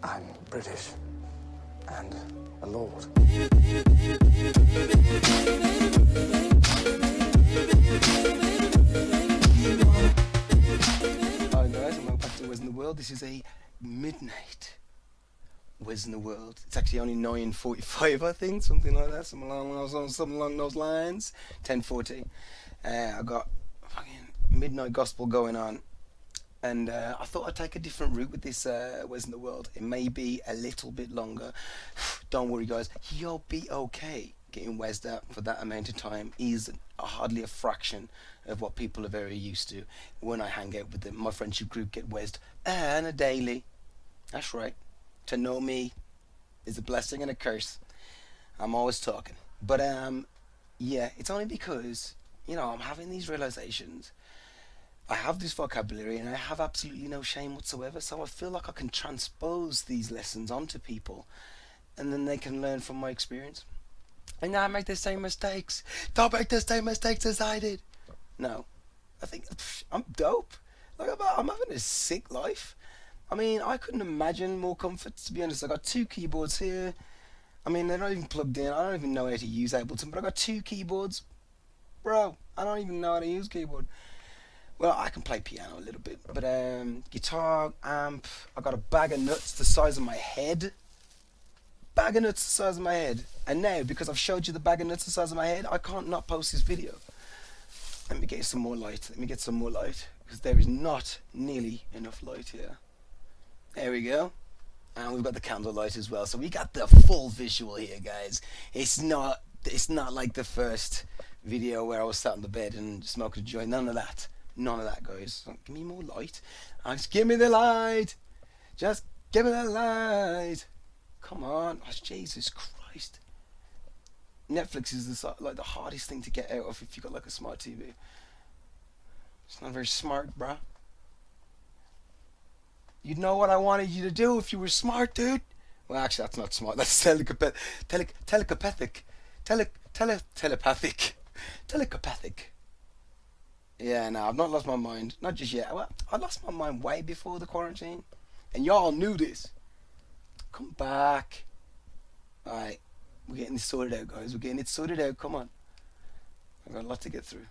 I'm British and a lord. Hi guys, and welcome back to WessinTheWorld. This is a midnight WessinTheWorld. It's actually only 9:45, I think, something like that, something along those lines. 10:40. I got fucking midnight gospel going on, and I thought I'd take a different route with this WessinTheWorld. It may be a little bit longer. Don't worry, guys. You'll be okay. Getting wezzed up for that amount of time is hardly a fraction of what people are very used to when I hang out with them. My friendship group get wezzed on a daily. That's right. To know me is a blessing and a curse. I'm always talking. But yeah, it's only because, you know, I'm having these realizations. I have this vocabulary and I have absolutely no shame whatsoever, so I feel like I can transpose these lessons onto people and then they can learn from my experience. And now I make the same mistakes. Don't make the same mistakes as I did. No. I think I'm dope. Like I'm having a sick life. I mean, I couldn't imagine more comfort, to be honest. I got two keyboards here. I mean, they're not even plugged in. I don't even know how to use Ableton, but I got two keyboards. Bro, I don't even know how to use keyboard. Well, I can play piano a little bit, but guitar, amp. I got a bag of nuts the size of my head. Bag of nuts the size of my head. And now, because I've showed you the bag of nuts the size of my head, I can't not post this video. Let me get some more light. Because there is not nearly enough light here. There we go. And we've got the candlelight as well. So we got the full visual here, guys. It's not like the first video where I was sat on the bed and smoking a joint. None of that, guys. Give me more light. Just give me the light. Just give me the light. Come on. Oh, Jesus Christ. Netflix is like the hardest thing to get out of if you got like a smart TV. It's not very smart, bruh. You'd know what I wanted you to do if you were smart, dude. Well, actually, that's not smart. That's telepathic. Yeah, no, I've not lost my mind. Not just yet. Well, I lost my mind way before the quarantine. And y'all knew this. Come back. Alright. We're getting this sorted out, guys. We're getting it sorted out. Come on. I've got a lot to get through.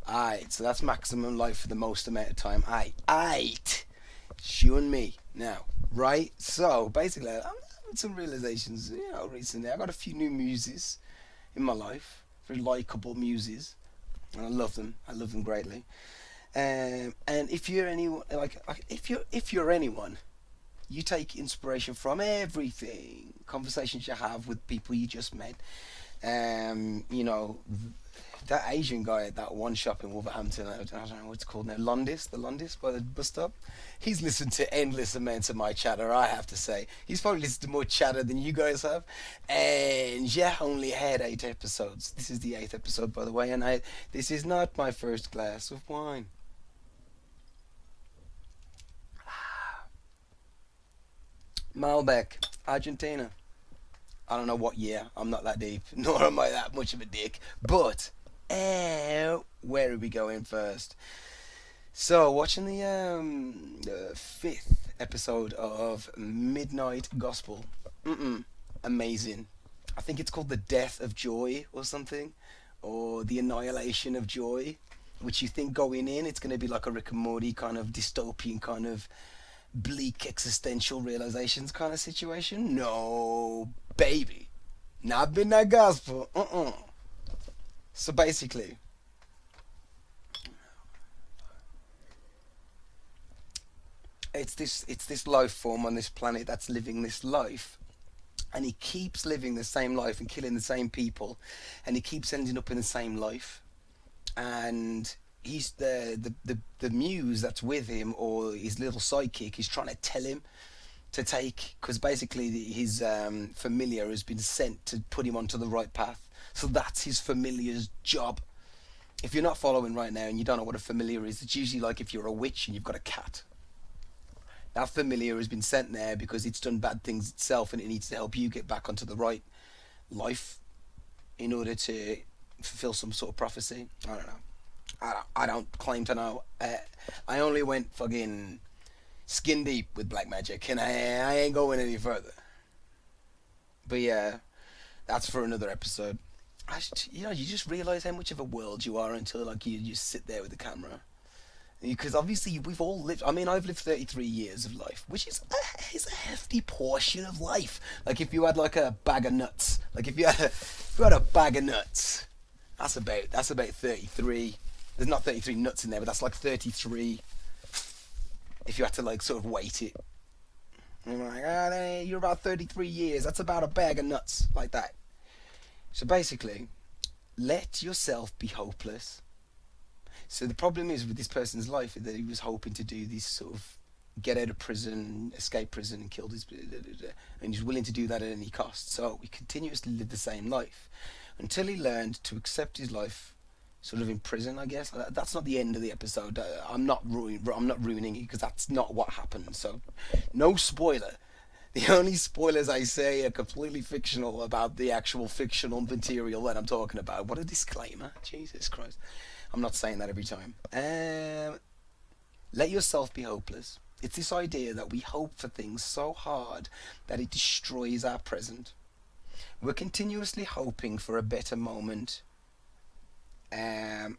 Alright, so that's maximum light for the most amount of time. Aight. It's you and me. Now, right? So, basically, I'm having some realizations, you know, recently. I got a few new muses in my life. Very likeable muses. And I love them. I love them greatly. And if you're anyone, if you're anyone, you take inspiration from everything. Conversations you have with people you just met. You know, that Asian guy at that one shop in Wolverhampton, I don't know what it's called now, the Londis by the bus stop. He's listened to endless amounts of my chatter, I have to say. He's probably listened to more chatter than you guys have. And yeah, only had 8 episodes. This is the 8th episode, by the way, and this is not my first glass of wine. Malbec, Argentina. I don't know what year. I'm not that deep, nor am I that much of a dick. But where are we going first? So, watching the 5th episode of Midnight Gospel. Amazing. I think it's called The Death of Joy or something, or The Annihilation of Joy. Which you think going in, it's going to be like a Rick and Morty kind of dystopian kind of bleak existential realizations kind of situation. No, baby, not Midnight Gospel. So basically, it's this life form on this planet that's living this life, and he keeps living the same life and killing the same people, and he keeps ending up in the same life, and he's the muse that's with him, or his little sidekick, he's trying to tell him to take, because basically his familiar has been sent to put him onto the right path. So that's his familiar's job. If you're not following right now and you don't know what a familiar is, it's usually like if you're a witch and you've got a cat. That familiar has been sent there because it's done bad things itself, and it needs to help you get back onto the right life in order to fulfill some sort of prophecy. I don't know. I don't claim to know. I only went fucking skin deep with black magic, and I ain't going any further. But yeah, that's for another episode. You just realize how much of a world you are until like you just sit there with the camera. Because obviously we've all lived. I mean, I've lived 33 years of life, which is a hefty portion of life. Like if you had like a bag of nuts, like if you had a bag of nuts, that's about 33. There's not 33 nuts in there, but that's like 33. If you had to like sort of weight it, and you're like, you're about 33 years. That's about a bag of nuts, like that. So basically, let yourself be hopeless. So the problem is with this person's life that he was hoping to do this sort of get out of prison, escape prison, and kill this, and he's willing to do that at any cost. So he continuously lived the same life until he learned to accept his life, sort of in prison. I guess that's not the end of the episode. I'm not ruining it because that's not what happened. So no spoiler. The only spoilers I say are completely fictional about the actual fictional material that I'm talking about. What a disclaimer! Jesus Christ. I'm not saying that every time. Let yourself be hopeless. It's this idea that we hope for things so hard that it destroys our present. We're continuously hoping for a better moment. I'm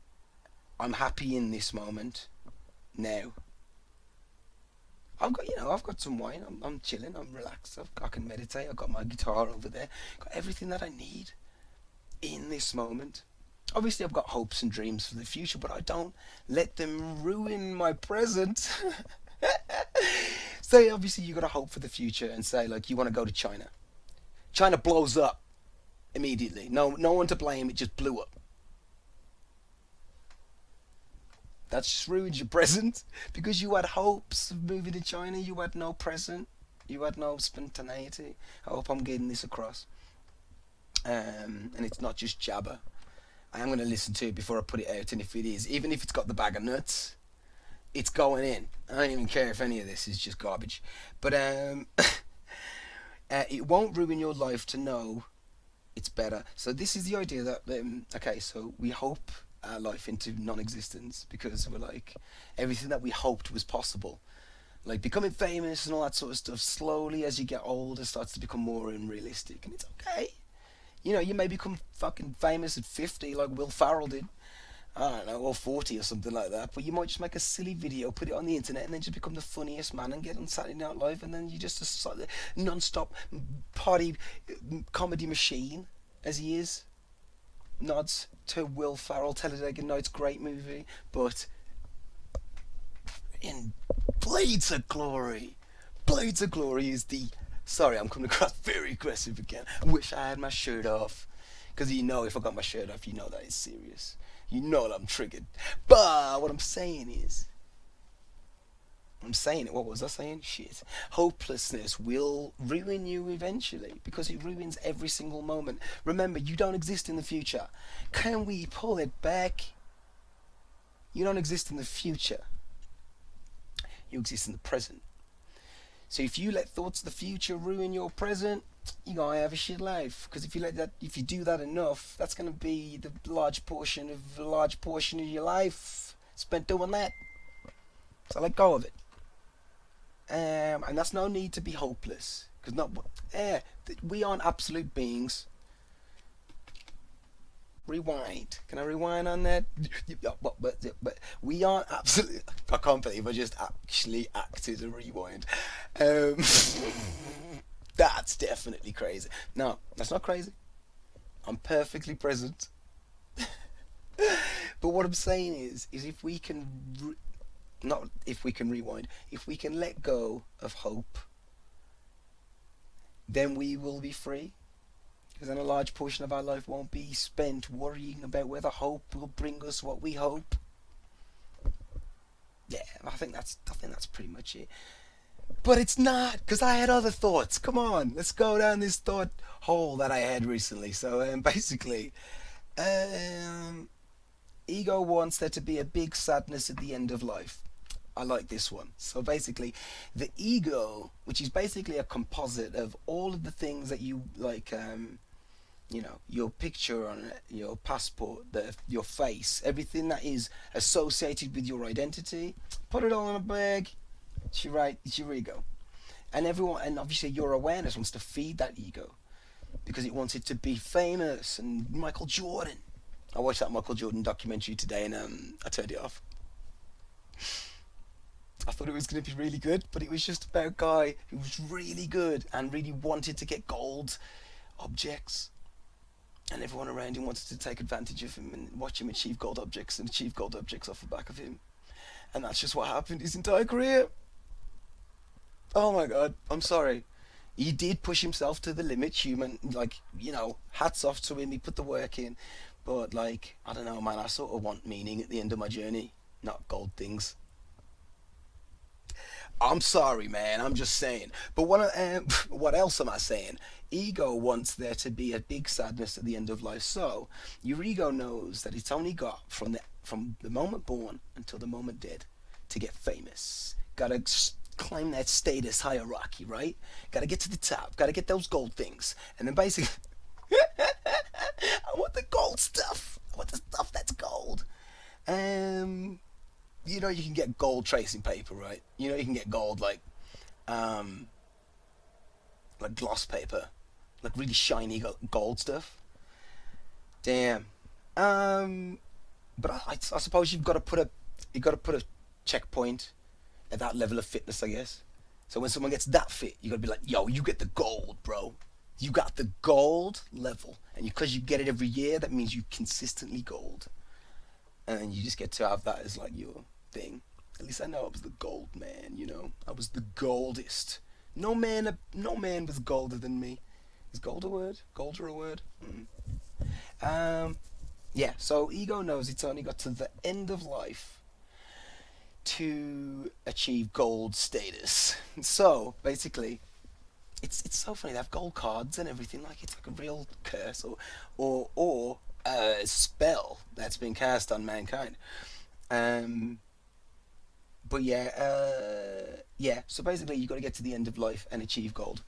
happy in this moment now. I've got some wine. I'm chilling. I'm relaxed. I can meditate. I've got my guitar over there. Got everything that I need in this moment. Obviously, I've got hopes and dreams for the future, but I don't let them ruin my present. So obviously, you got to hope for the future and say, like, you want to go to China. China blows up immediately. No one to blame. It just blew up. That just ruins your present because you had hopes of moving to China. You had no present. You had no spontaneity. I hope I'm getting this across. And it's not just jabber. I am going to listen to it before I put it out, and if it is, even if it's got the bag of nuts, it's going in. I don't even care if any of this is just garbage. But it won't ruin your life to know it's better. So this is the idea that, so we hope our life into non-existence because we're like, everything that we hoped was possible. Like becoming famous and all that sort of stuff, slowly as you get older, starts to become more unrealistic. And it's okay. You may become fucking famous at 50 like Will Ferrell did. I don't know, or 40 or something like that. But you might just make a silly video, put it on the internet, and then just become the funniest man and get on Saturday Night Live, and then you're just a non-stop party comedy machine, as he is. Nods to Will Ferrell, Talladega Nights, great movie. But in Blades of Glory is the... Sorry, I'm coming across very aggressive again. I wish I had my shirt off. Because if I got my shirt off, you know that it's serious. You know that I'm triggered. But what I'm saying is... What was I saying? Shit. Hopelessness will ruin you eventually. Because it ruins every single moment. Remember, you don't exist in the future. Can we pull it back? You don't exist in the future. You exist in the present. So if you let thoughts of the future ruin your present, you're going to have a shit life. Because if you do that enough, that's going to be the large portion of your life spent doing that. So let go of it. And that's no need to be hopeless. Because we aren't absolute beings. Rewind. Can I rewind on that? But we aren't absolute... I can't believe I just actually acted a rewind. That's definitely crazy. No, that's not crazy. I'm perfectly present. But what I'm saying is if we can... not if we can rewind. If we can let go of hope, then we will be free. Because then a large portion of our life won't be spent worrying about whether hope will bring us what we hope. Yeah, I think that's pretty much it. But it's not, because I had other thoughts. Come on, let's go down this thought hole that I had recently. So basically, ego wants there to be a big sadness at the end of life. I like this one. So basically, the ego, which is basically a composite of all of the things that you like, your picture on it, your passport, your face, everything that is associated with your identity, put it all in a bag, It's your ego. And everyone, and obviously your awareness wants to feed that ego because it wants it to be famous and Michael Jordan. I watched that Michael Jordan documentary today and I turned it off. I thought it was going to be really good, but it was just about a guy who was really good and really wanted to get gold objects. And everyone around him wanted to take advantage of him and watch him achieve gold objects and achieve gold objects off the back of him. And that's just what happened his entire career. Oh my god, I'm sorry. He did push himself to the limit, human, like, hats off to him, he put the work in. But, like, I don't know, man, I sort of want meaning at the end of my journey, not gold things. I'm sorry, man. I'm just saying. But what else am I saying? Ego wants there to be a big sadness at the end of life. So your ego knows that it's only got from the moment born until the moment dead to get famous. Gotta climb that status hierarchy, right? Gotta get to the top. Gotta get those gold things, and then basically, I want the gold stuff. I want the stuff that's gold. You can get gold tracing paper, right? You can get gold like gloss paper, like really shiny gold stuff. Damn. But I suppose you got to put a checkpoint at that level of fitness, I guess. So when someone gets that fit, you got to be like, yo, you get the gold, bro. You got the gold level, and because you get it every year, that means you consistently gold, and you just get to have that as like your thing. At least I know I was the gold man, I was the goldest. No man was golder than me. Is gold a word? Golder a word? Yeah, so ego knows it's only got to the end of life to achieve gold status. So, basically, it's so funny. They have gold cards and everything, like it's like a real curse or a spell that's been cast on mankind. But yeah. So basically, you got to get to the end of life and achieve gold.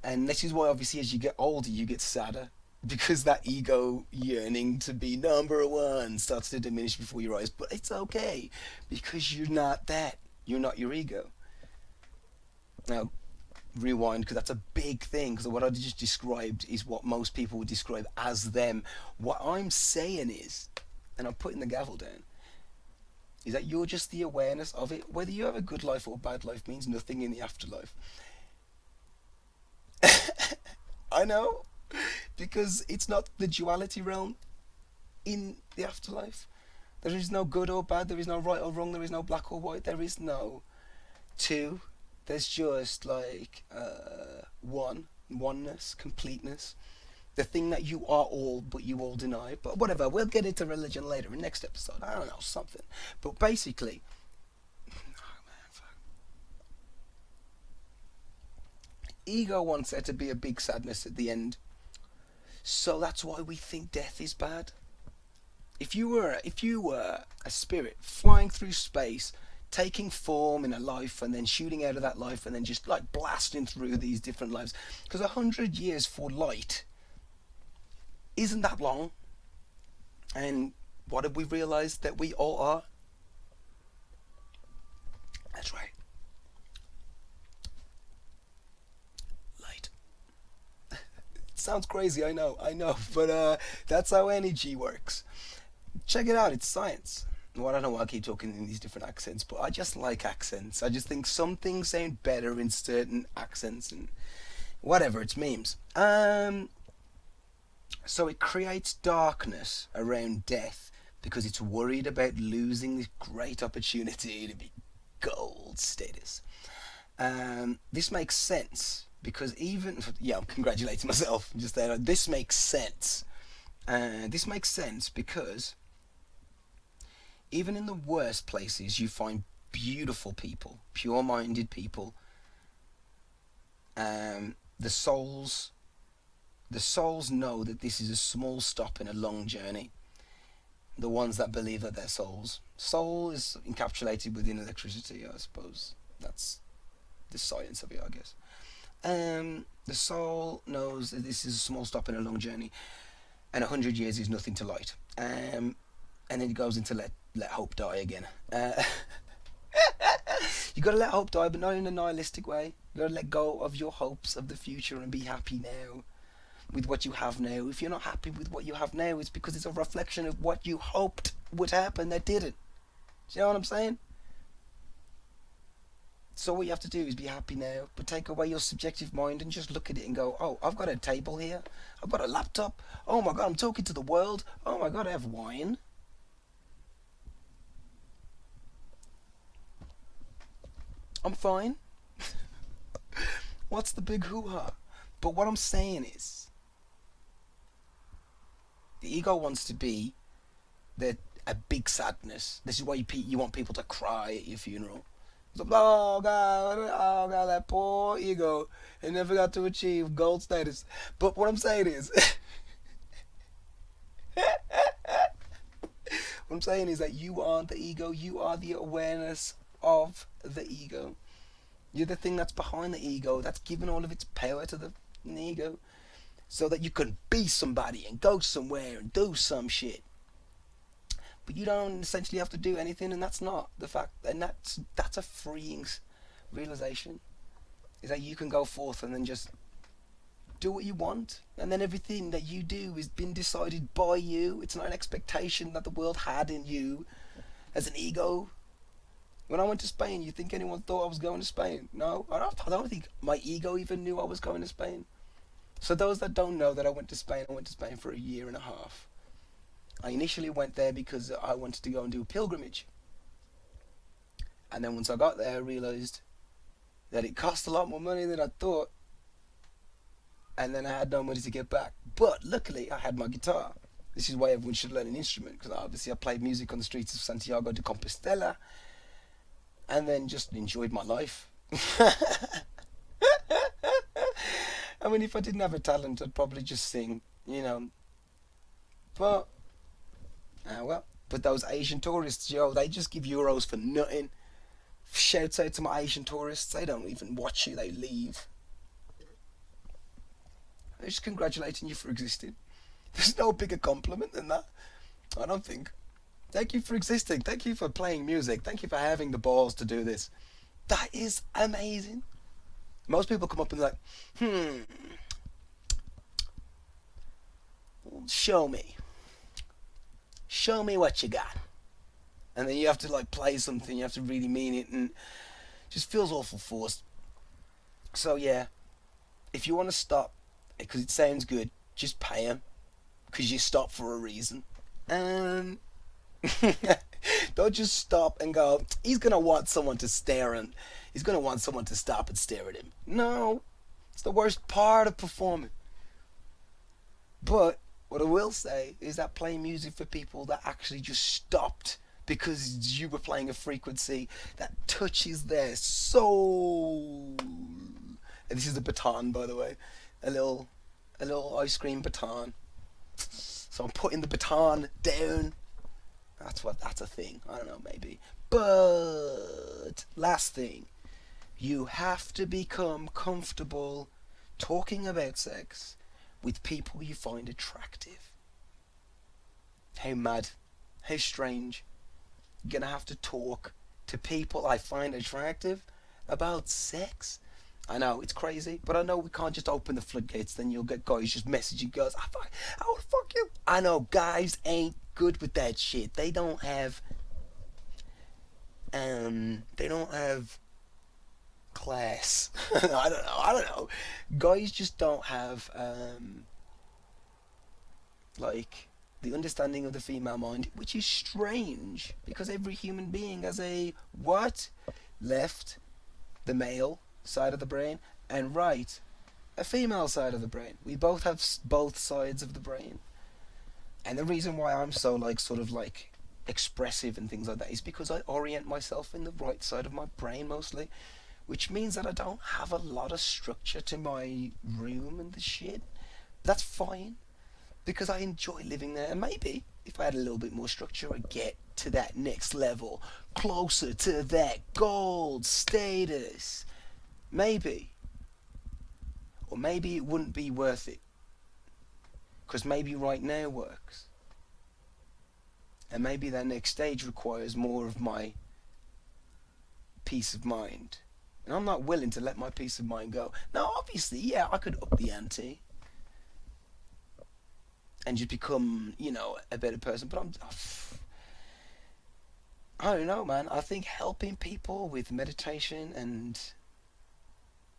And this is why, obviously, as you get older, you get sadder because that ego yearning to be number one starts to diminish before your eyes. But it's okay because you're not that. You're not your ego. Now, rewind, because that's a big thing. Because what I just described is what most people would describe as them. What I'm saying is, and I'm putting the gavel down, is that you're just the awareness of it. Whether you have a good life or a bad life means nothing in the afterlife. I know, because it's not the duality realm in the afterlife. There is no good or bad, there is no right or wrong, there is no black or white, there is no two. There's just like oneness, completeness. The thing that you are all, but you all deny. But whatever, we'll get into religion later in next episode. I don't know, something. But basically, ego wants there to be a big sadness at the end. So that's why we think death is bad. If you were a spirit flying through space, taking form in a life and then shooting out of that life and then just like blasting through these different lives, because 100 years for light isn't that long. And what have we realized that we all are? That's right. Light. It sounds crazy, I know, but that's how energy works. Check it out, it's science. Well, I don't know why I keep talking in these different accents, but I just like accents. I just think some things sound better in certain accents and whatever, it's memes. So it creates darkness around death because it's worried about losing this great opportunity to be gold status. This makes sense because I'm congratulating myself just there. This makes sense. This makes sense because even in the worst places you find beautiful people, pure-minded people. The souls know that this is a small stop in a long journey. The ones that believe that they're souls. Soul is encapsulated within electricity, I suppose. That's the science of it, I guess. The soul knows that this is a small stop in a long journey, and 100 years is nothing to light. And then it goes into let hope die again. You gotta let hope die, but not in a nihilistic way. You gotta let go of your hopes of the future and be happy now with what you have now. If you're not happy with what you have now, it's because it's a reflection of what you hoped would happen that didn't. Do you know what I'm saying? So what you have to do is be happy now, but take away your subjective mind and just look at it and go, oh, I've got a table here. I've got a laptop. Oh my God, I'm talking to the world. Oh my God, I have wine. I'm fine. What's the big hoo-ha? But what I'm saying is, the ego wants to be a big sadness. This is why you want people to cry at your funeral. So, oh God, that poor ego. It never got to achieve gold status. But what I'm saying is, that you aren't the ego. You are the awareness of the ego. You're the thing that's behind the ego, that's given all of its power to the ego, so that you can be somebody and go somewhere and do some shit. But you don't essentially have to do anything, and that's not the fact, and that's a freeing realization, is that you can go forth and then just do what you want, and then everything that you do is been decided by you. It's not an expectation that the world had in you as an ego. When I went to Spain, you think anyone thought I was going to Spain? No, I don't think my ego even knew I was going to Spain. So those that don't know that I went to Spain for a year and a half. I initially went there because I wanted to go and do a pilgrimage. And then once I got there, I realised that it cost a lot more money than I thought. And then I had no money to get back. But luckily, I had my guitar. This is why everyone should learn an instrument, because obviously I played music on the streets of Santiago de Compostela. And then just enjoyed my life. I mean, if I didn't have a talent, I'd probably just sing, you know. But, well. But those Asian tourists, yo, they just give euros for nothing. Shouts out to my Asian tourists. They don't even watch you, they leave. They're just congratulating you for existing. There's no bigger compliment than that, I don't think. Thank you for existing. Thank you for playing music. Thank you for having the balls to do this. That is amazing. Most people come up and like, show me. Show me what you got. And then you have to like play something. You have to really mean it, and it just feels awful forced. So yeah, if you want to stop, because it sounds good, just pay him. Because you stop for a reason. Don't just stop and go, he's going to want someone to stare, and he's going to want someone to stop and stare at him. No, it's the worst part of performing. But what I will say is that playing music for people that actually just stopped because you were playing a frequency that touches their soul. And this is a baton, by the way, a little ice cream baton. So I'm putting the baton down. That's a thing. I don't know, maybe. But last thing, you have to become comfortable talking about sex with people you find attractive. How mad, how strange. You're gonna have to talk to people I find attractive about sex. I know, it's crazy, but I know we can't just open the floodgates, then you'll get guys just messaging girls, I wanna fuck you. I know, guys ain't good with that shit. They don't have class. I don't know. Guys just don't have like the understanding of the female mind, which is strange because every human being has a what? Left, the male side of the brain, and right, a female side of the brain. We both have both sides of the brain. And the reason why I'm so like sort of like expressive and things like that is because I orient myself in the right side of my brain mostly, which means that I don't have a lot of structure to my room and the shit. That's fine, because I enjoy living there. And maybe if I had a little bit more structure, I'd get to that next level, closer to that gold status. Maybe. Or maybe it wouldn't be worth it, because maybe right now works. And maybe that next stage requires more of my peace of mind. And I'm not willing to let my peace of mind go. Now, obviously, yeah, I could up the ante and just become, you know, a better person. But I don't know, man. I think helping people with meditation and,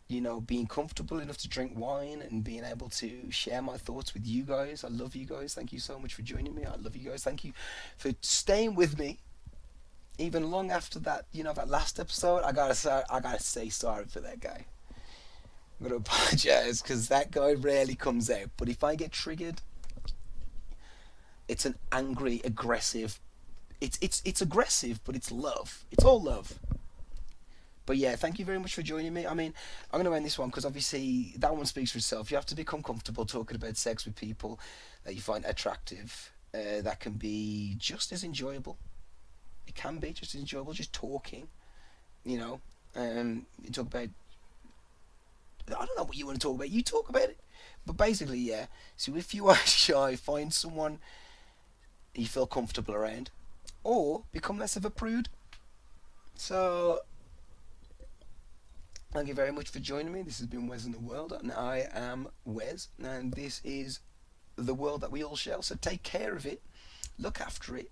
you know, being comfortable enough to drink wine and being able to share my thoughts with you guys. I love you guys. Thank you so much for joining me. I love you guys. Thank you for staying with me even long after that, you know, that last episode. I gotta say sorry for that guy. I'm gonna apologize because that guy rarely comes out. But if I get triggered, it's an angry, aggressive. It's aggressive, but it's love. It's all love. But yeah, thank you very much for joining me. I mean, I'm going to end this one because obviously that one speaks for itself. You have to become comfortable talking about sex with people that you find attractive. That can be just as enjoyable. It can be just as enjoyable, just talking. You know, you talk about. I don't know what you want to talk about. You talk about it. But basically, yeah. So if you are shy, find someone you feel comfortable around, or become less of a prude. So. Thank you very much for joining me. This has been WessinTheWorld, and I am Wes, and this is the world that we all share. So take care of it, look after it,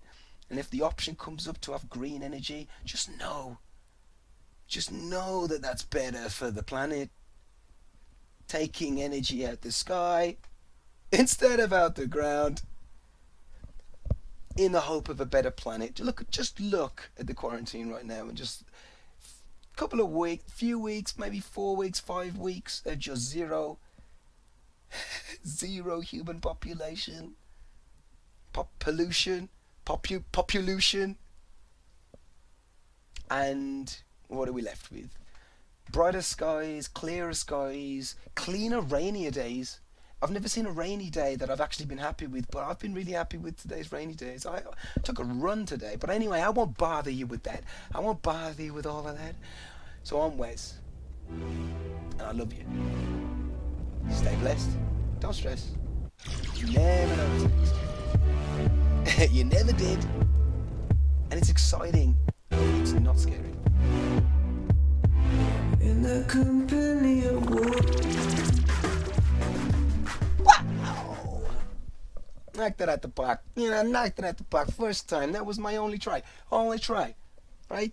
and if the option comes up to have green energy, just know that that's better for the planet. Taking energy out the sky instead of out the ground, in the hope of a better planet. Just look at the quarantine right now, and just couple of weeks, few weeks, maybe 4 weeks, 5 weeks of just zero human population, population, and what are we left with? Brighter skies, clearer skies, cleaner, rainier days. I've never seen a rainy day that I've actually been happy with, but I've been really happy with today's rainy days. I took a run today, but anyway, I won't bother you with that. I won't bother you with all of that. So I'm Wes, and I love you. Stay blessed. Don't stress. You never know what's next. You never did. And it's exciting. It's not scary. In the company of wow! Knocked it at the park. You know, knocked it at the park. First time. That was my only try. Only try. Right?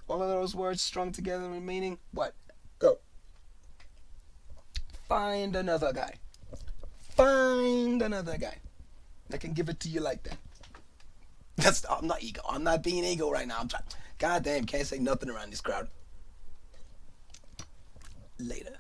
All of those words strung together in meaning. What? Go. Find another guy. Find another guy that can give it to you like that. I'm not ego. I'm not being ego right now. I'm trying. God damn, can't say nothing around this crowd. Later.